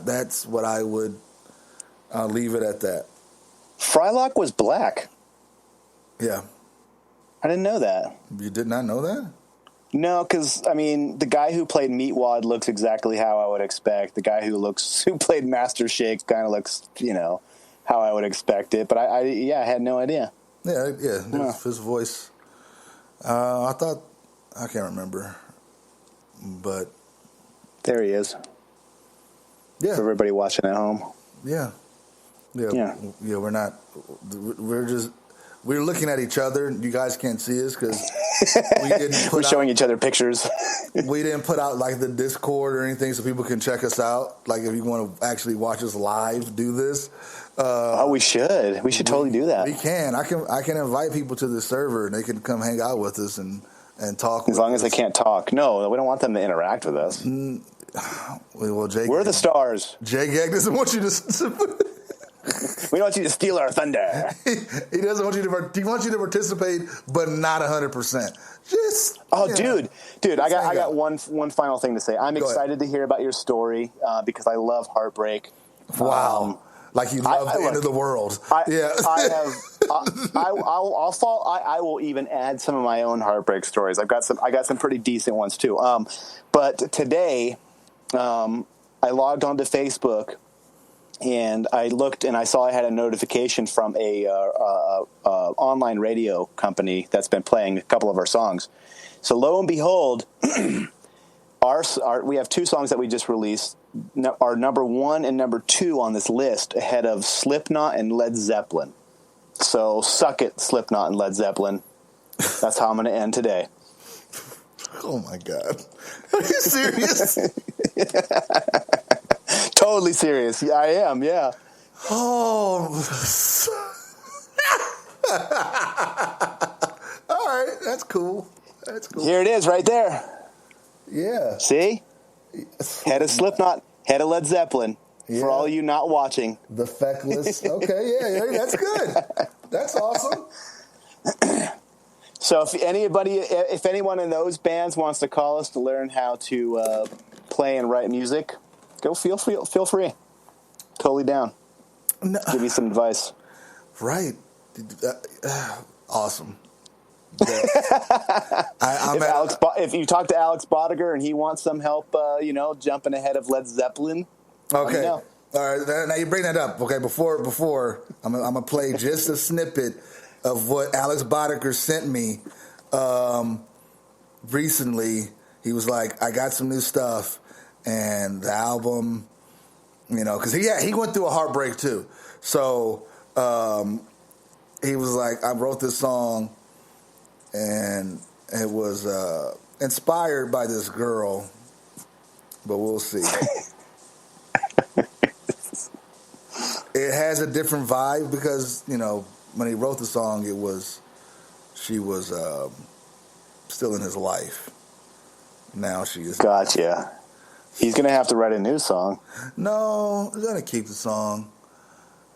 that's what I would. I'll leave it at that. Frylock was black. Yeah. I didn't know that. You did not know that? No, because, the guy who played Meatwad looks exactly how I would expect. The guy who played Master Shake kind of looks, how I would expect it. But I had no idea. Yeah. His voice. I can't remember. But. There he is. Yeah. For everybody watching at home. Yeah. We're looking at each other. You guys can't see us because we're showing each other pictures. We didn't put out like the Discord or anything so people can check us out. Like if you want to actually watch us live, do this. We should. We should totally do that. We can. I can invite people to the server and they can come hang out with us and talk. As long as they can't talk. No, we don't want them to interact with us. Well, we're the stars. JGAG doesn't want you to. We don't want you to steal our thunder. He doesn't want you to. He wants you to participate, but not 100%. Just dude. I got one final thing to say. I'm excited to hear about your story because I love heartbreak. Wow. Like you love the end of the world. I will even add some of my own heartbreak stories. I got some pretty decent ones too. But today, I logged onto Facebook and I looked and I saw I had a notification from a online radio company that's been playing a couple of our songs. So lo and behold, we have two songs that we just released. Are number 1 and number 2 on this list ahead of Slipknot and Led Zeppelin. So suck it, Slipknot and Led Zeppelin. That's how I'm going to end today. Oh my God. Are you serious? Totally serious. Yeah, I am, yeah. Oh. All right, that's cool. Here it is right there. Yeah. See? Head of Slipknot, head of Led Zeppelin. Yeah. For all you not watching. The feckless. Okay, yeah, that's good. That's awesome. So if anyone in those bands wants to call us to learn how to play and write music, feel free. Totally down. No. Give you some advice. Right. Awesome. Yeah. If you talk to Alex Bodiger and he wants some help, jumping ahead of Led Zeppelin. Okay. All right. Now you bring that up. Okay. Before I'm gonna play just a snippet of what Alex Bodiger sent me recently. He was like, "I got some new stuff, and the album, because he went through a heartbreak too. So he was like, I wrote this song." And it was inspired by this girl, but we'll see. It has a different vibe because, when he wrote the song, she was still in his life. Now she is. Gotcha. He's going to have to write a new song. No, he's going to keep the song.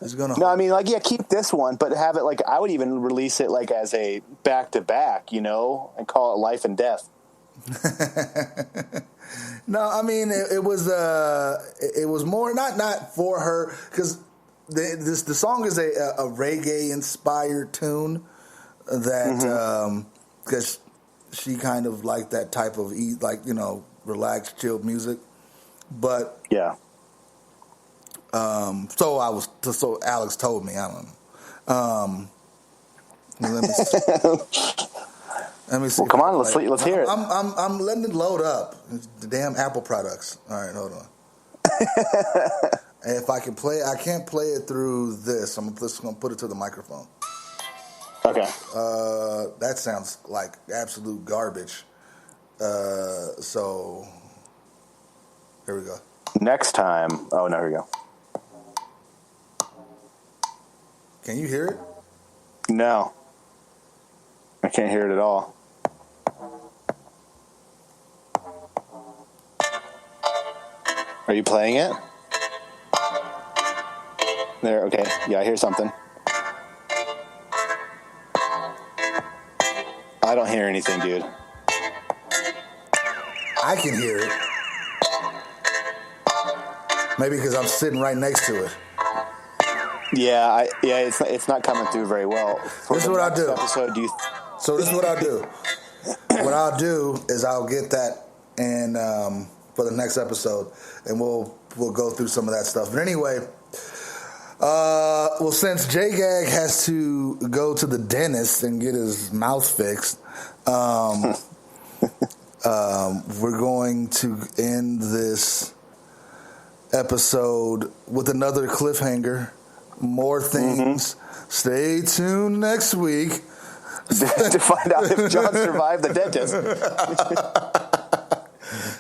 No, I mean, keep this one, but have it I would even release it as a back-to-back, and call it Life and Death. No, I mean, it was more not for her, because the song is a reggae-inspired tune that, because she kind of liked that type of, relaxed, chilled music, but... Yeah. So Alex told me, I don't know. Let me see. Well, come on, let's hear it. I'm letting it load up. The damn Apple products. All right, hold on. If I can play, I can't play it through this. I'm just gonna put it to the microphone. Okay. That sounds like absolute garbage. So here we go. Next time. Oh, no, here we go. Can you hear it? No. I can't hear it at all. Are you playing it? There, okay. Yeah, I hear something. I don't hear anything, dude. I can hear it. Maybe because I'm sitting right next to it. Yeah, it's not coming through very well. This is what I'll do. So this is what I'll do. What I'll do is I'll get that and for the next episode, and we'll go through some of that stuff. But anyway, since JGAG has to go to the dentist and get his mouth fixed, we're going to end this episode with another cliffhanger. More things. Stay tuned next week to find out if John survived the dentist.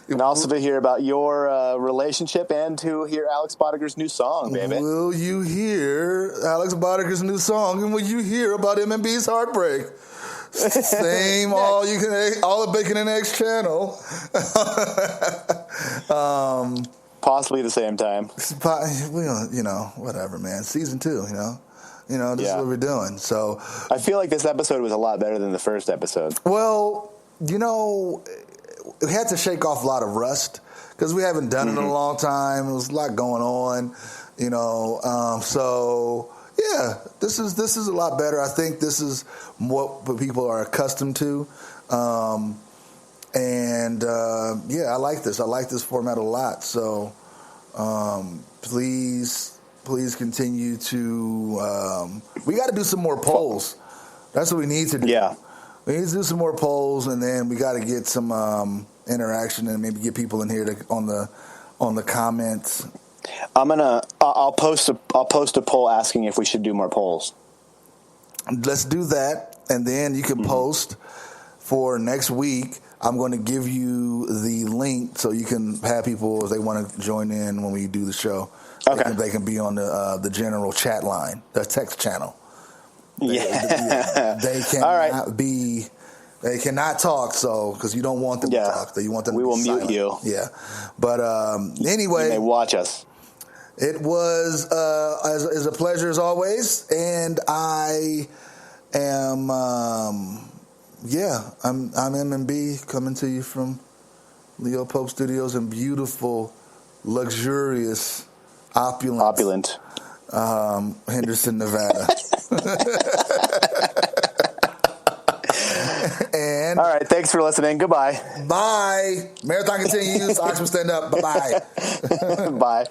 And also to hear about your relationship and to hear Alex Bodiger's new song, baby. Will you hear Alex Bodiger's new song, and will you hear about MMB's heartbreak? Same all the Bacon and Eggs channel. Possibly the same time. We don't, whatever, man. Season 2, this is what we're doing. So I feel like this episode was a lot better than the first episode. Well, we had to shake off a lot of rust because we haven't done it in a long time. There was a lot going on, so yeah, this is a lot better. I think this is what people are accustomed to. I like this. I like this format a lot. So, please continue to. We got to do some more polls. That's what we need to do. Yeah, we need to do some more polls, and then we got to get some interaction and maybe get people in here on the comments. I'll post a poll asking if we should do more polls. Let's do that, and then you can post for next week. I'm going to give you the link so you can have people, if they want to join in when we do the show. Okay. They can be on the general chat line, the text channel. They cannot all right. They cannot talk, because you don't want them to talk. You want them. We to will be mute silent. you. Yeah, but anyway, you may watch us. It was as a pleasure as always, and I am. I'm MMB coming to you from Leo Pope Studios in beautiful, luxurious, opulent Henderson, Nevada. And all right, thanks for listening. Goodbye. Bye. Marathon continues. Oxford stand up. Bye-bye. Bye.